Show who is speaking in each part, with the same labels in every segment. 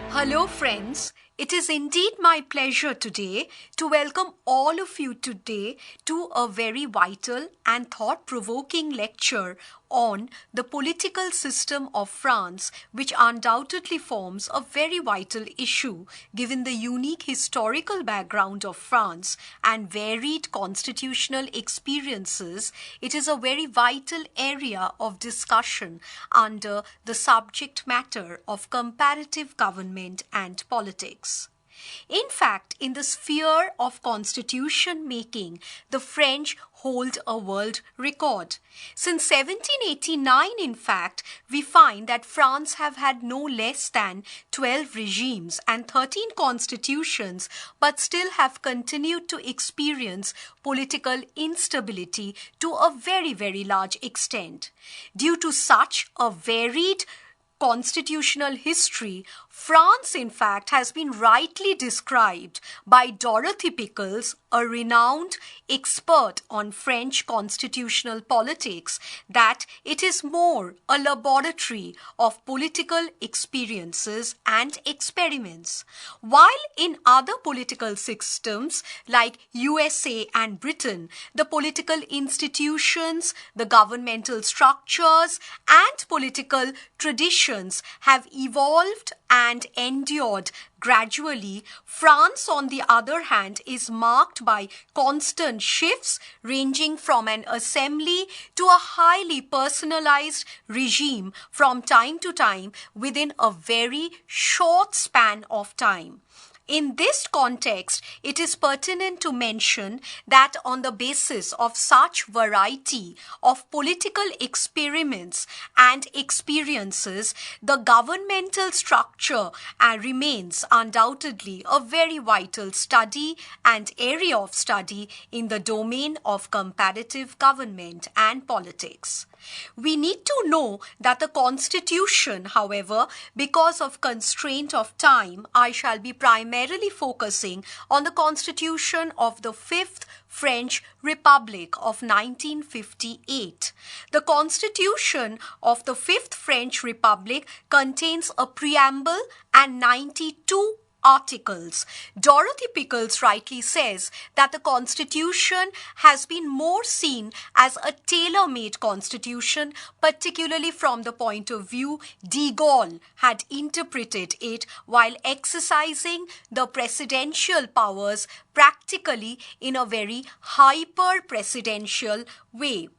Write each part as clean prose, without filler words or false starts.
Speaker 1: Hello friends, it is indeed my pleasure today to welcome all of you today to a very vital and thought-provoking lecture on the political system of France, which undoubtedly forms a very vital issue given the unique historical background of France and varied constitutional experiences. It is a very vital area of discussion under the subject matter of comparative government and politics. In fact, in the sphere of constitution making, the French hold a world record. Since 1789, in fact, we find that France have had no less than 12 regimes and 13 constitutions, but still have continued to experience political instability to a very, very large extent. Due to such a varied constitutional history, France, in fact, has been rightly described by Dorothy Pickles, a renowned expert on French constitutional politics, that it is more a laboratory of political experiences and experiments. While in other political systems like USA and Britain, the political institutions, the governmental structures, and political traditions have evolved and endured gradually, France, on the other hand, is marked by constant shifts ranging from an assembly to a highly personalized regime from time to time within a very short span of time. In this context, it is pertinent to mention that on the basis of such variety of political experiments and experiences, the governmental structure remains undoubtedly a very vital study and area of study in the domain of comparative government and politics. We need to know that the Constitution, however, because of constraint of time, I shall be primarily focusing on the Constitution of the Fifth French Republic of 1958. The Constitution of the Fifth French Republic contains a preamble and 92 articles. Dorothy Pickles rightly says that the Constitution has been more seen as a tailor-made constitution, particularly from the point of view de Gaulle had interpreted it while exercising the presidential powers practically in a very hyper-presidential way.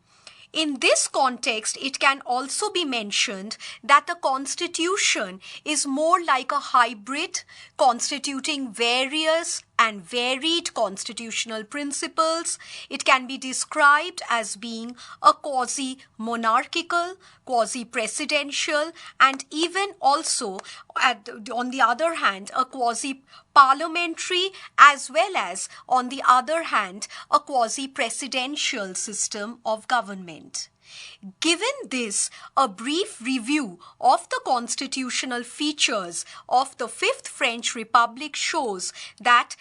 Speaker 1: In this context, it can also be mentioned that the Constitution is more like a hybrid constituting various and varied constitutional principles. It can be described as being a quasi-monarchical, quasi-presidential, and even also, on the other hand, a quasi-parliamentary, as well as, on the other hand, a quasi-presidential system of government. Given this, a brief review of the constitutional features of the Fifth French Republic shows that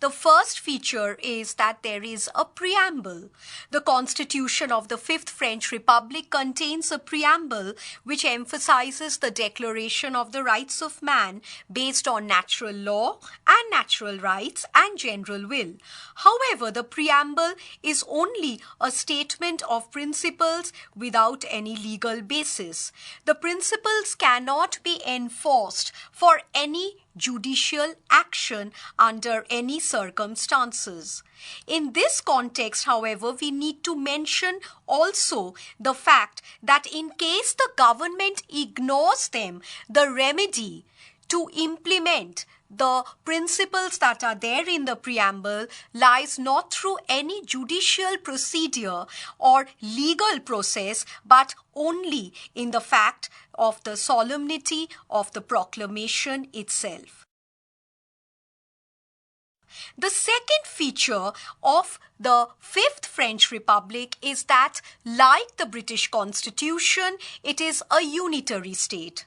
Speaker 1: the first feature is that there is a preamble. The Constitution of the Fifth French Republic contains a preamble which emphasizes the declaration of the rights of man based on natural law and natural rights and general will. However, the preamble is only a statement of principles without any legal basis. The principles cannot be enforced for any judicial action under any circumstances. In this context, however, we need to mention also the fact that in case the government ignores them, the remedy to implement the principles that are there in the preamble lies not through any judicial procedure or legal process, but only in the fact of the solemnity of the proclamation itself. The second feature of the Fifth French Republic is that, like the British Constitution, it is a unitary state.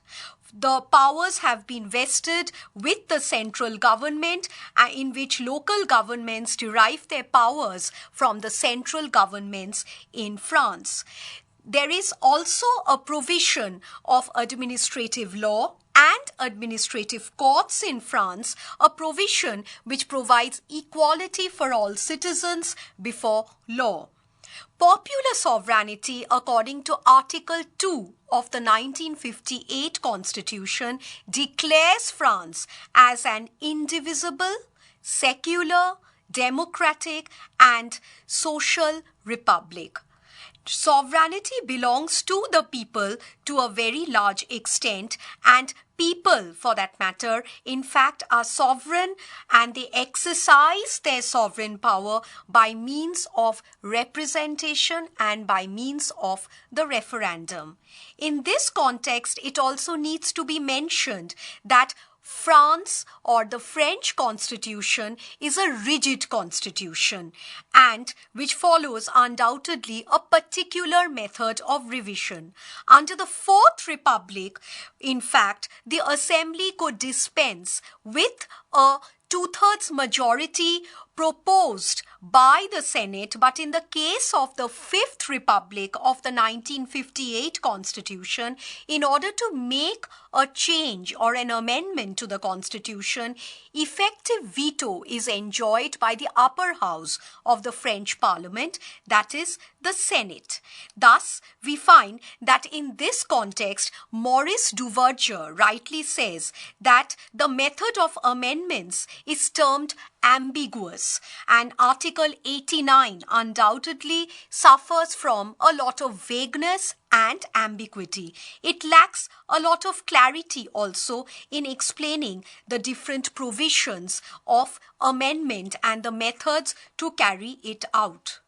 Speaker 1: The powers have been vested with the central government, in which local governments derive their powers from the central governments in France. There is also a provision of administrative law and administrative courts in France, a provision which provides equality for all citizens before law. Popular sovereignty, according to Article 2 of the 1958 Constitution, declares France as an indivisible, secular, democratic and social republic. Sovereignty belongs to the people to a very large extent, and people, for that matter, in fact, are sovereign, and they exercise their sovereign power by means of representation and by means of the referendum. In this context, it also needs to be mentioned that France, or the French Constitution, is a rigid constitution and which follows undoubtedly a particular method of revision. Under the Fourth Republic, in fact, the Assembly could dispense with a two-thirds majority proposed by the Senate, but in the case of the Fifth Republic of the 1958 Constitution, in order to make a change or an amendment to the Constitution, effective veto is enjoyed by the upper house of the French Parliament, that is, the Senate. Thus, we find that in this context, Maurice Duverger rightly says that the method of amendments is termed ambiguous, and Article 89 undoubtedly suffers from a lot of vagueness and ambiguity. It lacks a lot of clarity also in explaining the different provisions of amendment and the methods to carry it out.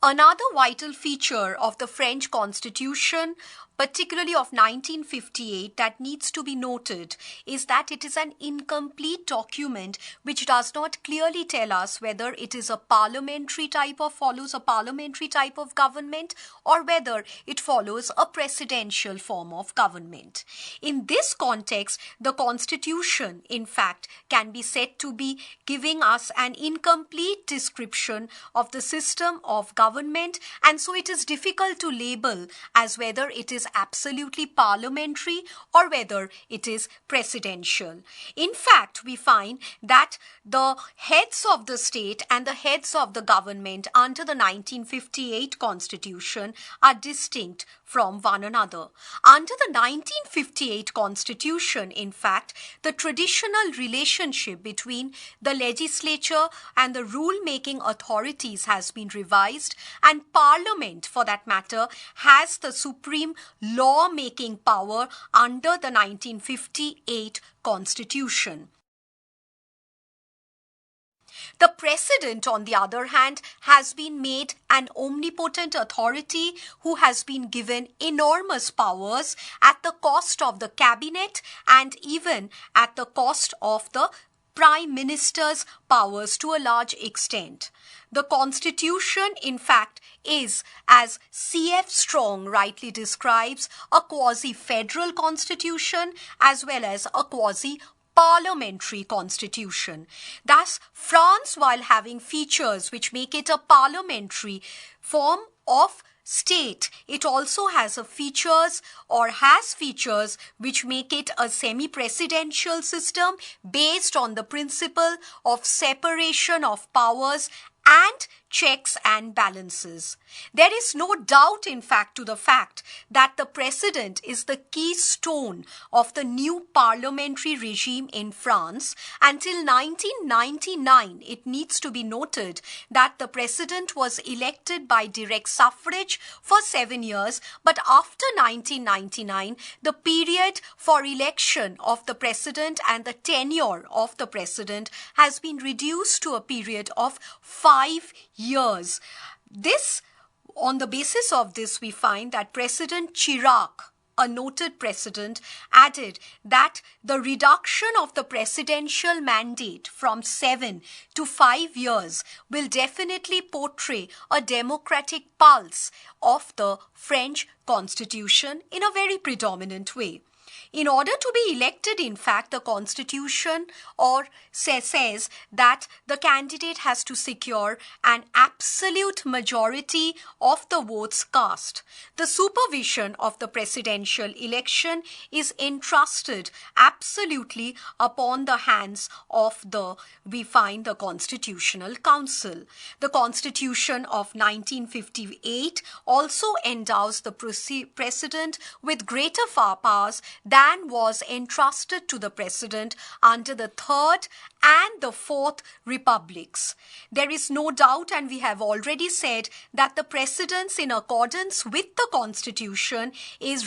Speaker 1: Another vital feature of the French Constitution, particularly of 1958, that needs to be noted is that it is an incomplete document which does not clearly tell us whether it is a parliamentary type or follows a parliamentary type of government or whether it follows a presidential form of government. In this context, the Constitution, in fact, can be said to be giving us an incomplete description of the system of government, and so it is difficult to label as whether it is absolutely parliamentary or whether it is presidential. In fact, we find that the heads of the state and the heads of the government under the 1958 Constitution are distinct from one another. Under the 1958 Constitution, in fact, the traditional relationship between the legislature and the rule-making authorities has been revised, and Parliament, for that matter, has the supreme law-making power under the 1958 Constitution. The President, on the other hand, has been made an omnipotent authority who has been given enormous powers at the cost of the cabinet and even at the cost of the Prime Minister's powers to a large extent. The Constitution, in fact, is, as C.F. Strong rightly describes, a quasi-federal constitution as well as a quasi-parliamentary constitution. Thus, France, while having features which make it a parliamentary form of state, it also has features which make it a semi-presidential system based on the principle of separation of powers and checks and balances. There is no doubt, in fact, to the fact that the President is the keystone of the new parliamentary regime in France. Until 1999, it needs to be noted that the President was elected by direct suffrage for 7 years, but after 1999, the period for election of the President and the tenure of the President has been reduced to a period of 5 years. On the basis of this, we find that President Chirac, a noted president, added that the reduction of the presidential mandate from 7 to 5 years will definitely portray a democratic pulse of the French Constitution in a very predominant way. In order to be elected, in fact, the Constitution says that the candidate has to secure an absolute majority of the votes cast. The supervision of the presidential election is entrusted absolutely upon the hands of the Constitutional Council. The Constitution of 1958 also endows the President with greater powers than was entrusted to the President under the Third and the Fourth Republics. There is no doubt, and we have already said, that the President, in accordance with the Constitution,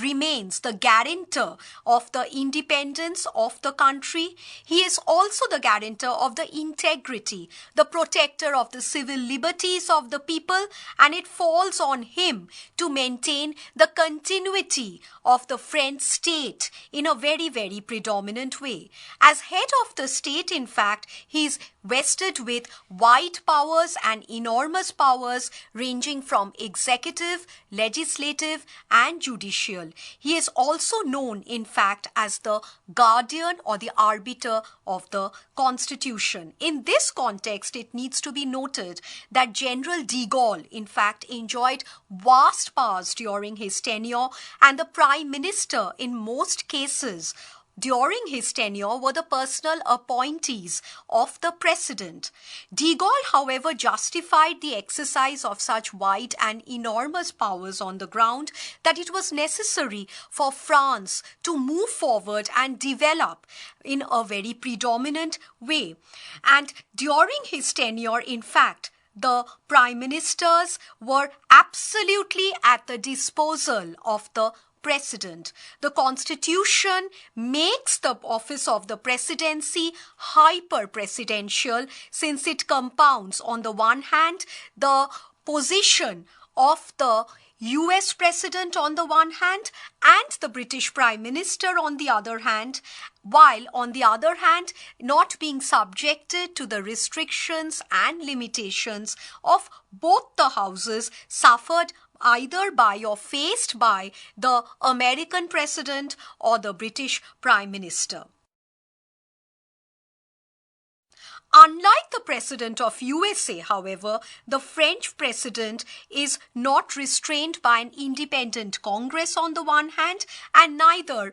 Speaker 1: remains the guarantor of the independence of the country. He is also the guarantor of the integrity, the protector of the civil liberties of the people, and it falls on him to maintain the continuity of the French state in a very, very predominant way. As head of the state, in fact, he is vested with wide powers and enormous powers ranging from executive, legislative, and judicial. He is also known, in fact, as the guardian or the arbiter of the Constitution. In this context, it needs to be noted that General de Gaulle, in fact, enjoyed vast powers during his tenure, and the Prime Minister, in most cases, during his tenure, were the personal appointees of the President. De Gaulle, however, justified the exercise of such wide and enormous powers on the ground that it was necessary for France to move forward and develop in a very predominant way. And during his tenure, in fact, the prime ministers were absolutely at the disposal of the President. The Constitution makes the office of the presidency hyper-presidential, since it compounds, on the one hand, the position of the US President on the one hand and the British Prime Minister on the other hand, while on the other hand not being subjected to the restrictions and limitations of both the houses suffered either by or faced by the American President or the British Prime Minister. Unlike the President of USA, however, the French President is not restrained by an independent Congress on the one hand, and neither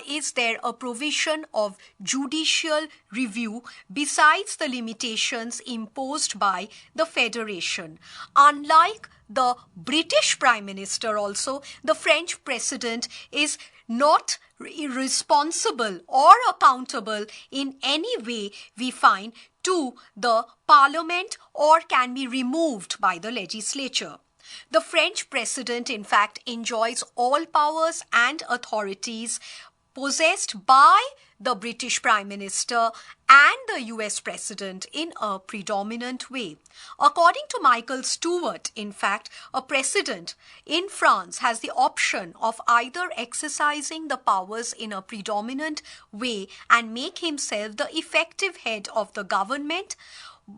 Speaker 1: is there a provision of judicial review besides the limitations imposed by the Federation. Unlike the British Prime Minister also, the French President is not responsible or accountable in any way, we find, to the Parliament or can be removed by the legislature. The French President, in fact, enjoys all powers and authorities possessed by the British Prime Minister and the US President in a predominant way. According to Michael Stewart, in fact, a president in France has the option of either exercising the powers in a predominant way and make himself the effective head of the government,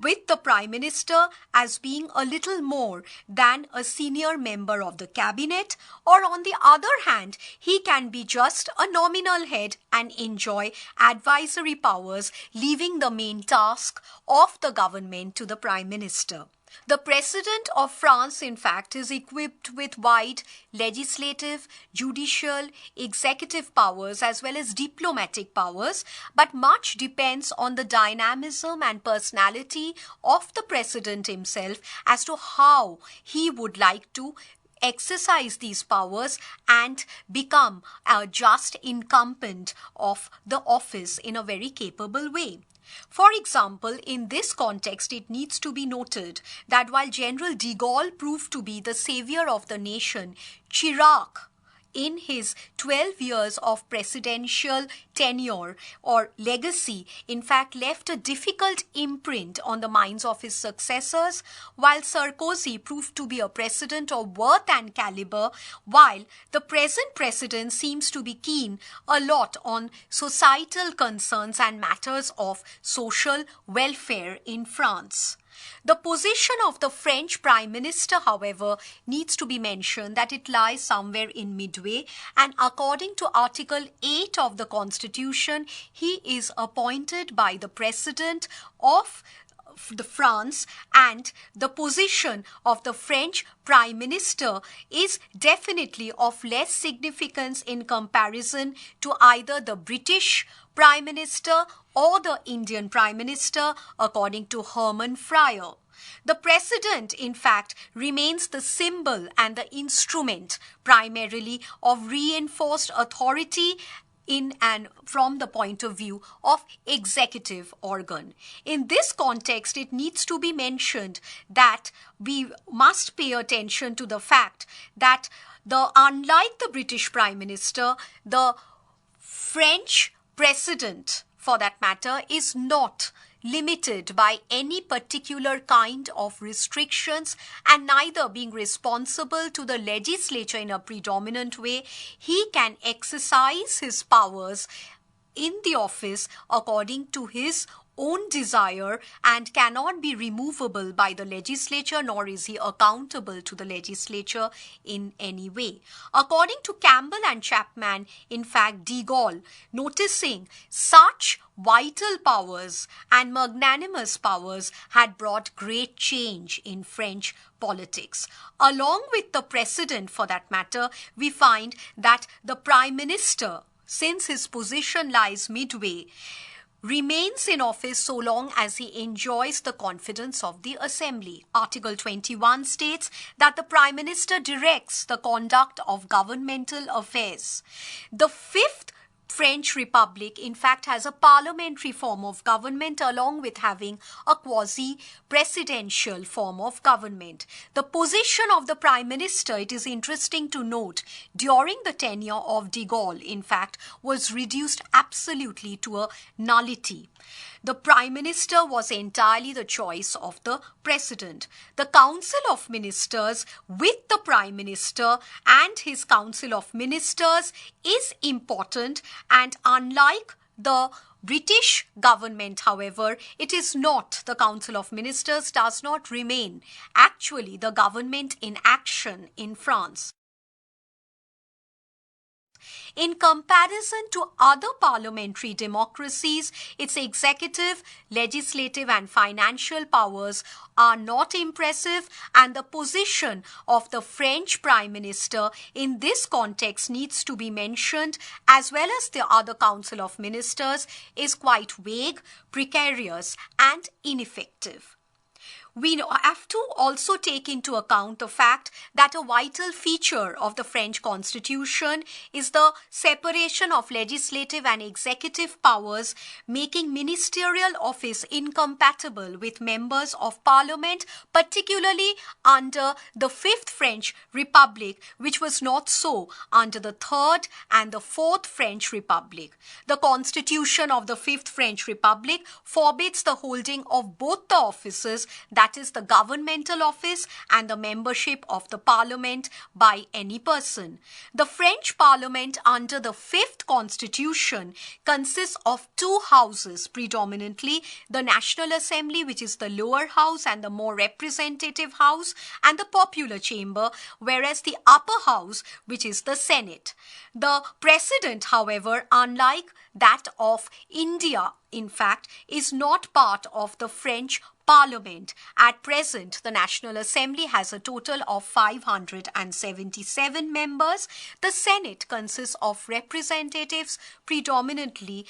Speaker 1: with the Prime Minister as being a little more than a senior member of the cabinet, or on the other hand, he can be just a nominal head and enjoy advisory powers, leaving the main task of the government to the Prime Minister. The President of France, in fact, is equipped with wide legislative, judicial, executive powers as well as diplomatic powers, but much depends on the dynamism and personality of the President himself as to how he would like to exercise these powers and become a just incumbent of the office in a very capable way. For example, in this context, it needs to be noted that while General de Gaulle proved to be the savior of the nation, Chirac, in his 12 years of presidential tenure or legacy, in fact, left a difficult imprint on the minds of his successors, while Sarkozy proved to be a president of worth and caliber, while the present president seems to be keen a lot on societal concerns and matters of social welfare in France. The position of the French Prime Minister, however, needs to be mentioned that it lies somewhere in midway, and according to Article 8 of the Constitution, he is appointed by the President of the France, and the position of the French Prime Minister is definitely of less significance in comparison to either the British Prime Minister or the Indian Prime Minister, according to Herman Fryer. The President, in fact, remains the symbol and the instrument primarily of reinforced authority in and from the point of view of executive organ. In this context, it needs to be mentioned that we must pay attention to the fact that unlike the British Prime Minister, the French President, for that matter, is not limited by any particular kind of restrictions, and neither being responsible to the legislature in a predominant way, he can exercise his powers in the office according to his own desire and cannot be removable by the legislature, nor is he accountable to the legislature in any way. According to Campbell and Chapman, in fact, de Gaulle, noticing such vital powers and magnanimous powers, had brought great change in French politics. Along with the President, for that matter, we find that the Prime Minister, since his position lies midway, remains in office so long as he enjoys the confidence of the Assembly. Article 21 states that the Prime Minister directs the conduct of governmental affairs. The fifth French Republic, in fact, has a parliamentary form of government along with having a quasi-presidential form of government. The position of the Prime Minister, it is interesting to note, during the tenure of de Gaulle, in fact, was reduced absolutely to a nullity. The Prime Minister was entirely the choice of the President. The Council of Ministers with the Prime Minister and his Council of Ministers is important, and unlike the British government, however, it is not, the Council of Ministers does not remain actually the government in action in France. In comparison to other parliamentary democracies, its executive, legislative and financial powers are not impressive, and the position of the French Prime Minister in this context needs to be mentioned, as well as the other Council of Ministers, is quite vague, precarious and ineffective. We have to also take into account the fact that a vital feature of the French Constitution is the separation of legislative and executive powers, making ministerial office incompatible with members of parliament, particularly under the Fifth French Republic, which was not so under the Third and the Fourth French Republic. The Constitution of the Fifth French Republic forbids the holding of both the offices, that is the governmental office and the membership of the parliament, by any person. The French parliament under the Fifth Constitution consists of two houses predominantly, the National Assembly, which is the lower house and the more representative house, and the popular chamber, whereas the upper house, which is the Senate. The President, however, unlike that of India, in fact, is not part of the French Parliament. At present, the National Assembly has a total of 577 members. The Senate consists of representatives predominantly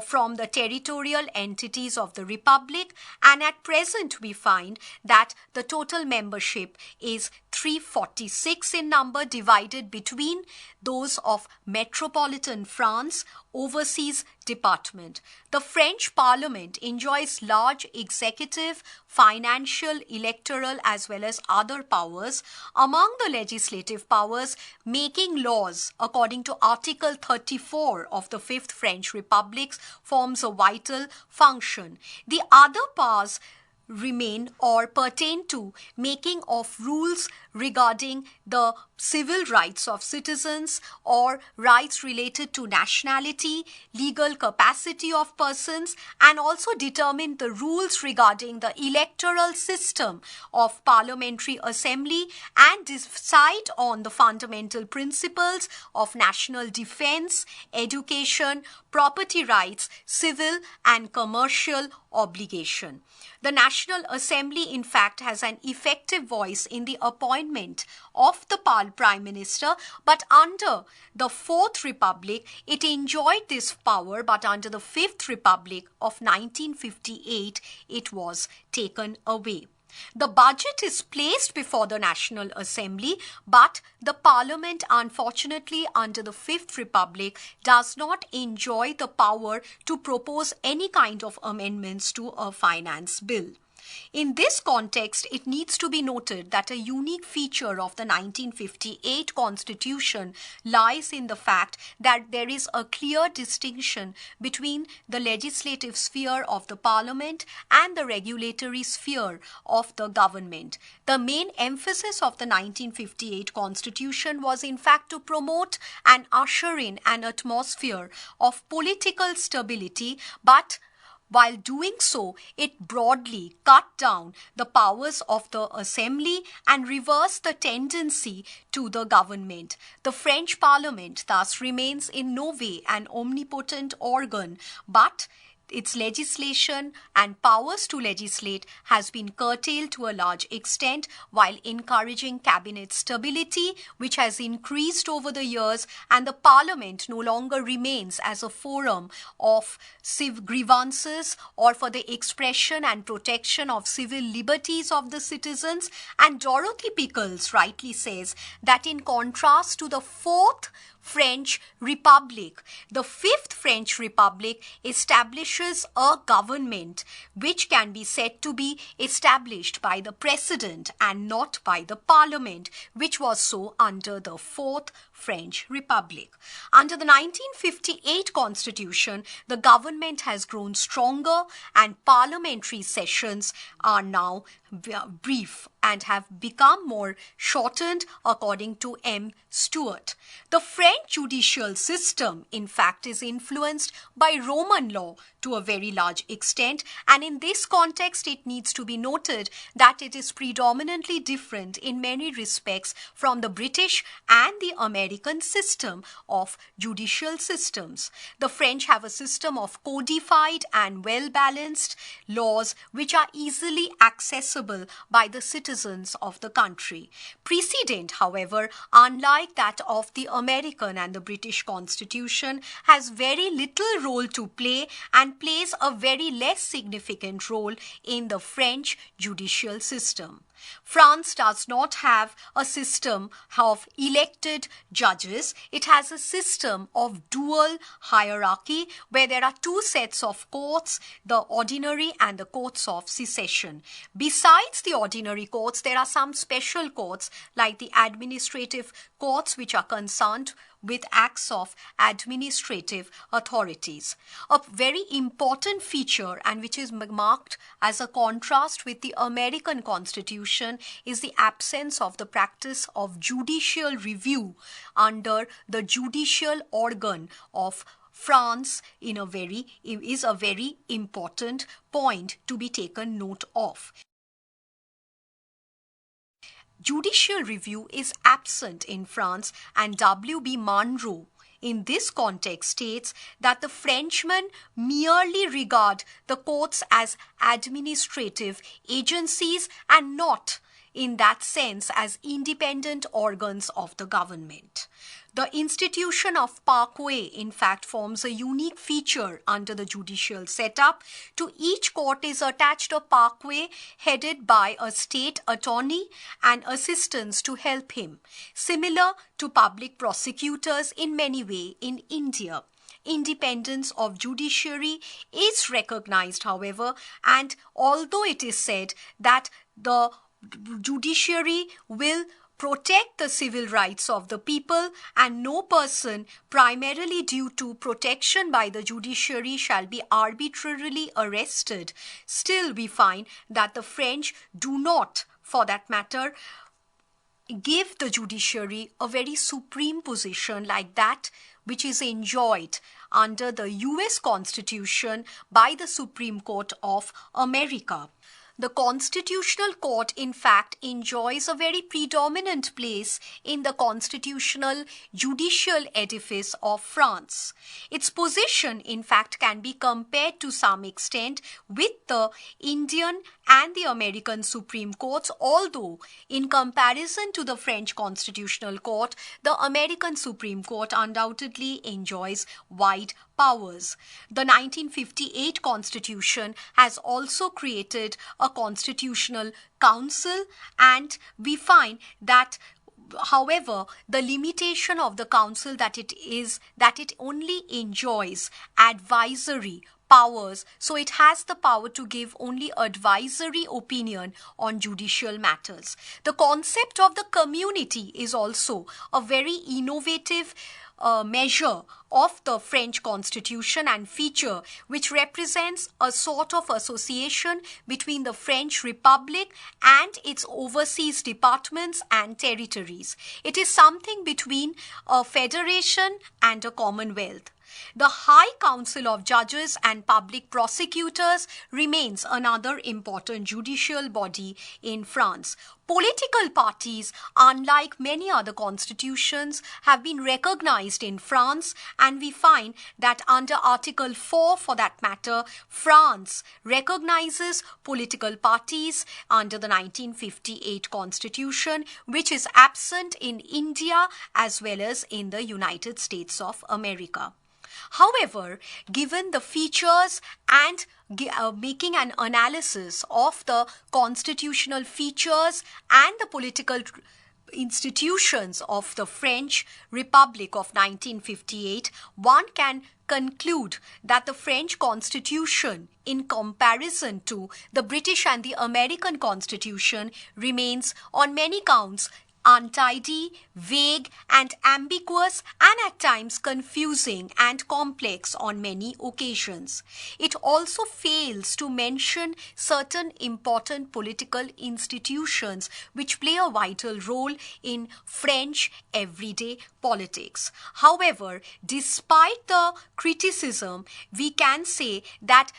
Speaker 1: from the territorial entities of the Republic, and at present we find that the total membership is 346 in number, divided between those of metropolitan France, overseas department. The French Parliament enjoys large executive, financial, electoral as well as other powers. Among the legislative powers, making laws according to Article 34 of the Fifth French Republic forms a vital function. The other powers remain or pertain to making of rules regarding the civil rights of citizens or rights related to nationality, legal capacity of persons, and also determined the rules regarding the electoral system of Parliamentary Assembly and decide on the fundamental principles of national defense, education, property rights, civil and commercial obligation. The National Assembly, in fact, has an effective voice in the appointment of the Prime Minister, but under the Fourth Republic, it enjoyed this power, but under the Fifth Republic of 1958, it was taken away. The budget is placed before the National Assembly, but the Parliament, unfortunately, under the Fifth Republic, does not enjoy the power to propose any kind of amendments to a finance bill. In this context, it needs to be noted that a unique feature of the 1958 Constitution lies in the fact that there is a clear distinction between the legislative sphere of the Parliament and the regulatory sphere of the government. The main emphasis of the 1958 Constitution was in fact to promote and usher in an atmosphere of political stability, but while doing so, it broadly cut down the powers of the Assembly and reversed the tendency to the government. The French Parliament thus remains in no way an omnipotent organ, but its legislation and powers to legislate has been curtailed to a large extent, while encouraging cabinet stability, which has increased over the years, and the Parliament no longer remains as a forum of grievances or for the expression and protection of civil liberties of the citizens. And Dorothy Pickles rightly says that in contrast to the Fourth French Republic, the Fifth French Republic establishes a government which can be said to be established by the President and not by the Parliament, which was so under the Fourth French Republic. Under the 1958 Constitution, the government has grown stronger and parliamentary sessions are now brief and have become more shortened, according to M. Stewart. The French judicial system, in fact, is influenced by Roman law to a very large extent, and in this context it needs to be noted that it is predominantly different in many respects from the British and the American system of judicial systems. The French have a system of codified and well-balanced laws which are easily accessible by the citizens of the country. Precedent, however, unlike that of the American and the British Constitution, has very little role to play and plays a very less significant role in the French judicial system. France does not have a system of elected judges. It has a system of dual hierarchy where there are two sets of courts, the ordinary and the courts of secession. Besides the ordinary courts, there are some special courts like the administrative courts which are concerned with acts of administrative authorities. A very important feature, and which is marked as a contrast with the American Constitution, is the absence of the practice of judicial review under the judicial organ of France is a very important point to be taken note of. Judicial review is absent in France, and W.B. Monroe in this context states that the Frenchmen merely regard the courts as administrative agencies and not in that sense as independent organs of the government. The institution of parquet, in fact, forms a unique feature under the judicial setup. To each court is attached a parquet headed by a state attorney and assistants to help him, similar to public prosecutors in many ways in India. Independence of judiciary is recognized, however, and although it is said that the judiciary will protect the civil rights of the people and no person primarily due to protection by the judiciary shall be arbitrarily arrested, still we find that the French do not, for that matter, give the judiciary a very supreme position like that which is enjoyed under the US Constitution by the Supreme Court of America. The Constitutional Court, in fact, enjoys a very predominant place in the constitutional judicial edifice of France. Its position, in fact, can be compared to some extent with the Indian and the American Supreme Courts, although in comparison to the French Constitutional Court, the American Supreme Court undoubtedly enjoys wide powers. The 1958 Constitution has also created a constitutional council, and we find that however, the limitation of the council that it only enjoys advisory powers, so it has the power to give only advisory opinion on judicial matters. The concept of the community is also a very innovative measure of the French Constitution and feature which represents a sort of association between the French Republic and its overseas departments and territories. It is something between a federation and a commonwealth. The High Council of Judges and Public Prosecutors remains another important judicial body in France. Political parties, unlike many other constitutions, have been recognized in France, and we find that under Article 4, for that matter, France recognizes political parties under the 1958 Constitution, which is absent in India as well as in the United States of America. However, given the features and making an analysis of the constitutional features and the political institutions of the French Republic of 1958, one can conclude that the French Constitution, in comparison to the British and the American Constitution, remains on many counts untidy, vague and ambiguous, and at times confusing and complex on many occasions. It also fails to mention certain important political institutions which play a vital role in French everyday politics. However, despite the criticism, we can say that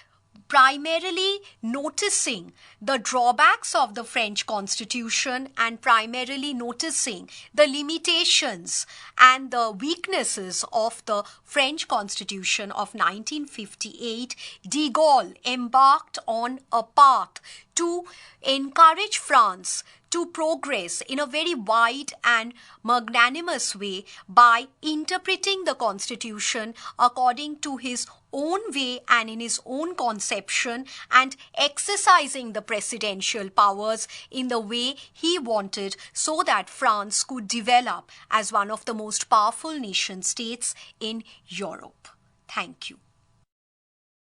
Speaker 1: primarily noticing the drawbacks of the French Constitution and primarily noticing the limitations and the weaknesses of the French Constitution of 1958, de Gaulle embarked on a path to encourage France to progress in a very wide and magnanimous way by interpreting the Constitution according to his own way and in his own conception, and exercising the presidential powers in the way he wanted, so that France could develop as one of the most powerful nation states in Europe. Thank you.